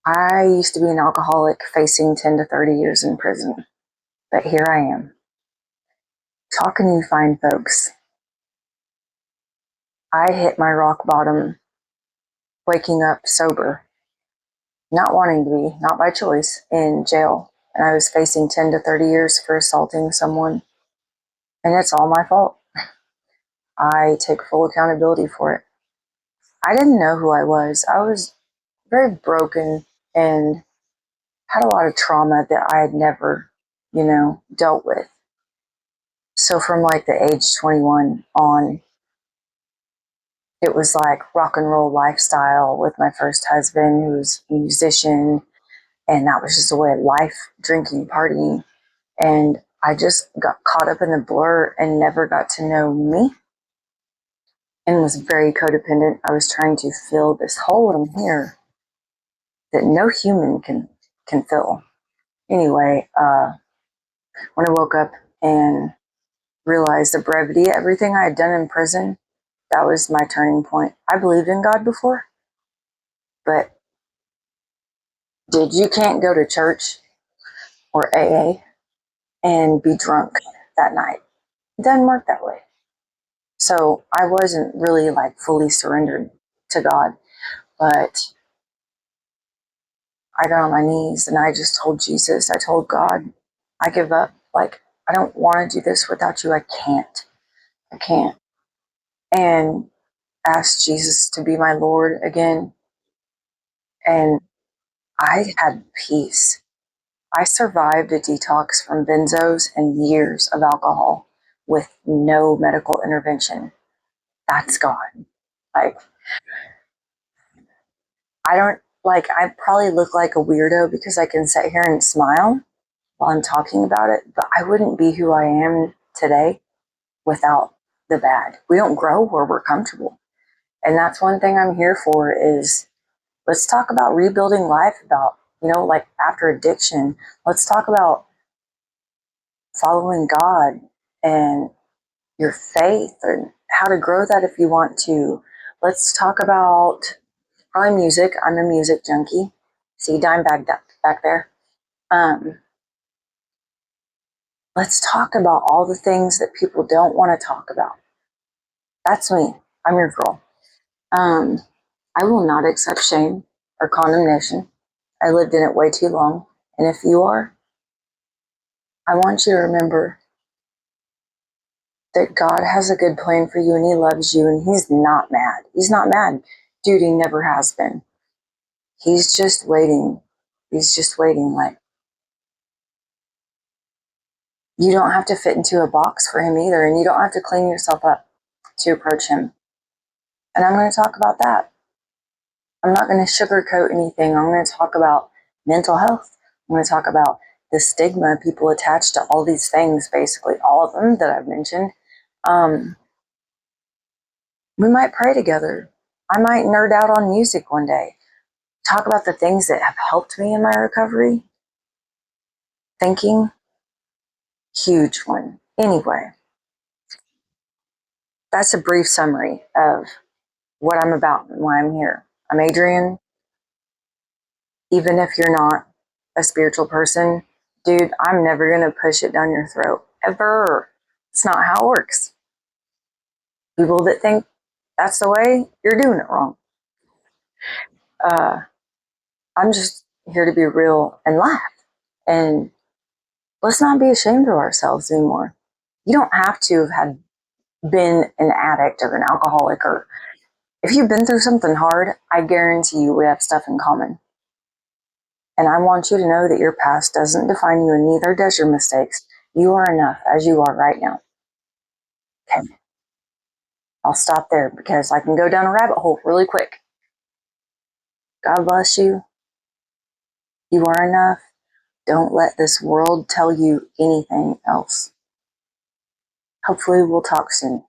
I used to be an alcoholic facing 10 to 30 years in prison, but here I am, talking to you fine folks. I hit my rock bottom waking up sober, not wanting to be, not by choice, in jail. And I was facing 10 to 30 years for assaulting someone. And it's all my fault. I take full accountability for it. I didn't know who I was. I was very broken and had a lot of trauma that I had never, dealt with. So from like the age 21 on, it was like rock and roll lifestyle with my first husband, who was a musician, and that was just a way of life, drinking, partying. And I just got caught up in the blur and never got to know me, and was very codependent. I was trying to fill this hole in here that no human can fill. Anyway, when I woke up and realized the brevity of everything I had done in prison, that was my turning point. I believed in God before, but you can't go to church or AA and be drunk that night. It doesn't work that way. So I wasn't really like fully surrendered to God, but I got on my knees and I just told Jesus, I told God, I give up. Like, I don't want to do this without you. I can't. I can't. And asked Jesus to be my Lord again. And I had peace. I survived a detox from benzos and years of alcohol with no medical intervention. That's God. Like, I don't, like, I probably look like a weirdo because I can sit here and smile while I'm talking about it, but I wouldn't be who I am today without the bad. We don't grow where we're comfortable. And that's one thing I'm here for is let's talk about rebuilding life, about, like after addiction, let's talk about following God and your faith and how to grow that if you want to. Let's talk about probably music. I'm a music junkie. See Dime back there. Um, let's talk about all the things that people don't want to talk about. That's me. I'm your girl. Um, I will not accept shame or condemnation. I lived in it way too long. And if you are, I want you to remember that God has a good plan for you and He loves you and He's not mad. He's not mad. Dude, He never has been. He's just waiting. He's just waiting. Like, you don't have to fit into a box for Him either, and you don't have to clean yourself up to approach Him. And I'm going to talk about that. I'm not going to sugarcoat anything. I'm going to talk about mental health. I'm going to talk about the stigma people attach to all these things, basically all of them that I've mentioned. We might pray together. I might nerd out on music one day. Talk about the things that have helped me in my recovery. Thinking, huge one. Anyway, that's a brief summary of what I'm about and why I'm here. I'm Adrienne. Even if you're not a spiritual person, dude, I'm never going to push it down your throat. Ever. It's not how it works. People that think that's the way, you're doing it wrong. I'm just here to be real and laugh. And let's not be ashamed of ourselves anymore. You don't have to have been an addict or an alcoholic, or if you've been through something hard, I guarantee you we have stuff in common. And I want you to know that your past doesn't define you, and neither does your mistakes. You are enough as you are right now. Okay. I'll stop there because I can go down a rabbit hole really quick. God bless you. You are enough. Don't let this world tell you anything else. Hopefully we'll talk soon.